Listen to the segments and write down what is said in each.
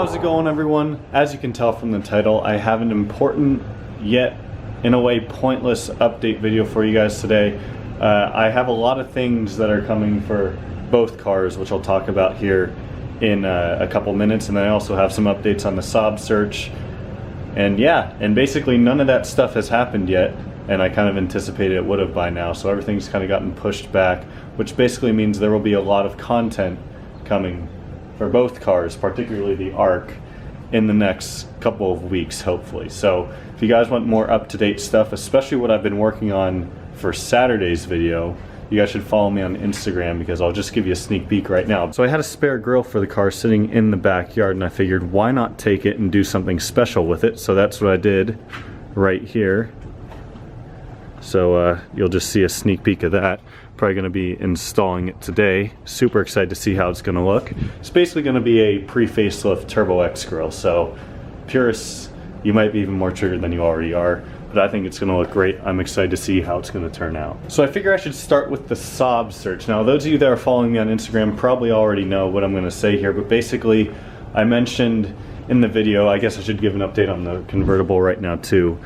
How's it going, everyone? As you can tell from the title, I have an important yet in a way pointless update video for you guys today. I have a lot of things that are coming for both cars, which I'll talk about here in a couple minutes, and then I also have some updates on the Saab Search. And yeah, and basically none of that stuff has happened yet, and I kind of anticipated it would have by now, so everything's kind of gotten pushed back, which basically means there will be a lot of content coming for both cars, particularly the ARC, in the next couple of weeks, hopefully. So if you guys want more up-to-date stuff, especially what I've been working on for Saturday's video, you guys should follow me on Instagram, because I'll just give you a sneak peek right now. So I had a spare grill for the car sitting in the backyard, and I figured why not take it and do something special with it. So that's what I did right here. So you'll just see a sneak peek of that. Probably going to be installing it today. Super excited to see how it's going to look. It's basically going to be a pre-facelift Turbo X grill, so purists, you might be even more triggered than you already are, but I think it's going to look great. I'm excited to see how it's going to turn out. So I figure I should start with the Saab Search. Now, those of you that are following me on Instagram probably already know what I'm going to say here, but basically I mentioned in the video, I guess I should give an update on the convertible right now too.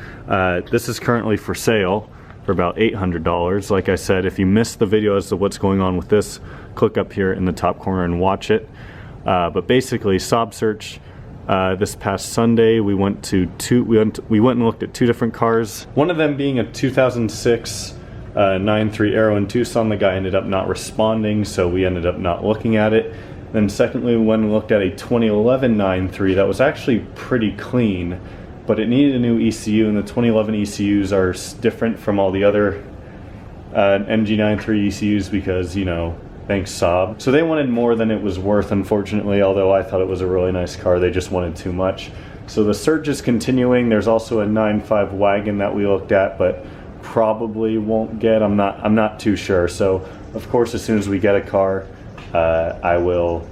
This is currently for sale for about $800. Like I said, if you missed the video as to what's going on with this, click up here in the top corner and watch it. But basically, Saab Search, this past Sunday, we went and looked at two different cars. One of them being a 2006 9.3 Aero in Tucson. The guy ended up not responding, so we ended up not looking at it. Then secondly, we went and looked at a 2011 9.3 that was actually pretty clean, but it needed a new ECU, and the 2011 ECUs are different from all the other MG 9.3 ECUs because, you know, thanks Saab. So they wanted more than it was worth, unfortunately, although I thought it was a really nice car. They just wanted too much. So the search is continuing. There's also a 9.5 wagon that we looked at, but probably won't get. I'm not too sure. So of course, as soon as we get a car, I will,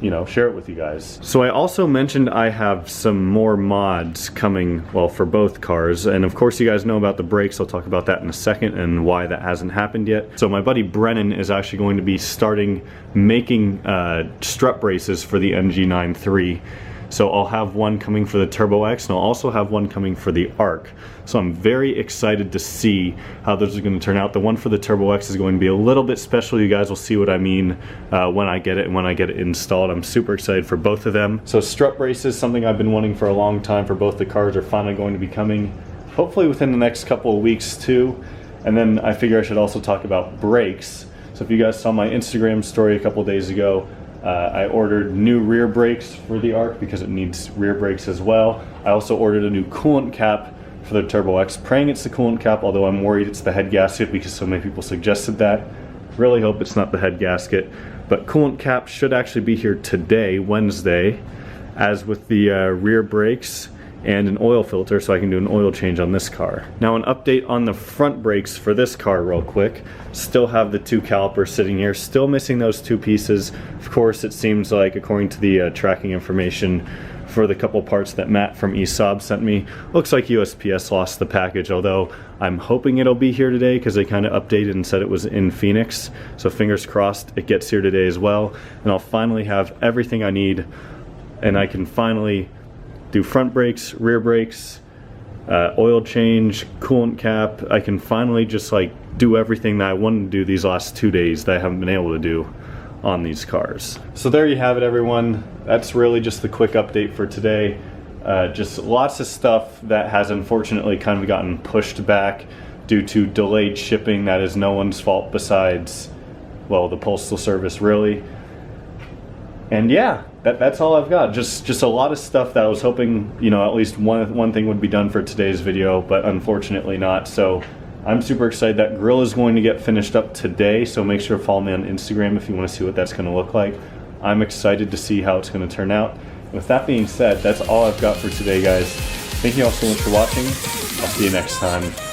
you know, share it with you guys. So I also mentioned I have some more mods coming, well, for both cars, and of course you guys know about the brakes. I'll talk about that in a second and why that hasn't happened yet. So my buddy Brennan is actually going to be starting making strut braces for the MG 9.3. So I'll have one coming for the Turbo X, and I'll also have one coming for the ARC. So I'm very excited to see how those are going to turn out. The one for the Turbo X is going to be a little bit special. You guys will see what I mean when I get it and when I get it installed. I'm super excited for both of them. So strut braces, something I've been wanting for a long time for both the cars, are finally going to be coming, hopefully within the next couple of weeks too. And then I figure I should also talk about brakes. So if you guys saw my Instagram story a couple days ago, I ordered new rear brakes for the ARC because it needs rear brakes as well. I also ordered a new coolant cap for the Turbo X, praying it's the coolant cap, although I'm worried it's the head gasket because so many people suggested that. Really hope it's not the head gasket. But coolant cap should actually be here today, Wednesday, as with the rear brakes and an oil filter, so I can do an oil change on this car. Now an update on the front brakes for this car real quick. Still have the two calipers sitting here, still missing those two pieces. Of course, it seems like, according to the tracking information for the couple parts that Matt from eSaab sent me, looks like USPS lost the package, although I'm hoping it'll be here today because they kind of updated and said it was in Phoenix. So fingers crossed it gets here today as well, and I'll finally have everything I need, and I can finally do front brakes, rear brakes, oil change, coolant cap. I can finally just like do everything that I wanted to do these last 2 days that I haven't been able to do on these cars. So there you have it, everyone. That's really just the quick update for today. Just lots of stuff that has unfortunately kind of gotten pushed back due to delayed shipping. That is no one's fault besides, well, the Postal Service, really. And yeah, that's all I've got. Just a lot of stuff that I was hoping, you know, at least one thing would be done for today's video, but unfortunately not. So I'm super excited. That grill is going to get finished up today, so make sure to follow me on Instagram if you want to see what that's going to look like. I'm excited to see how it's going to turn out. With that being said, that's all I've got for today, guys. Thank you all so much for watching. I'll see you next time.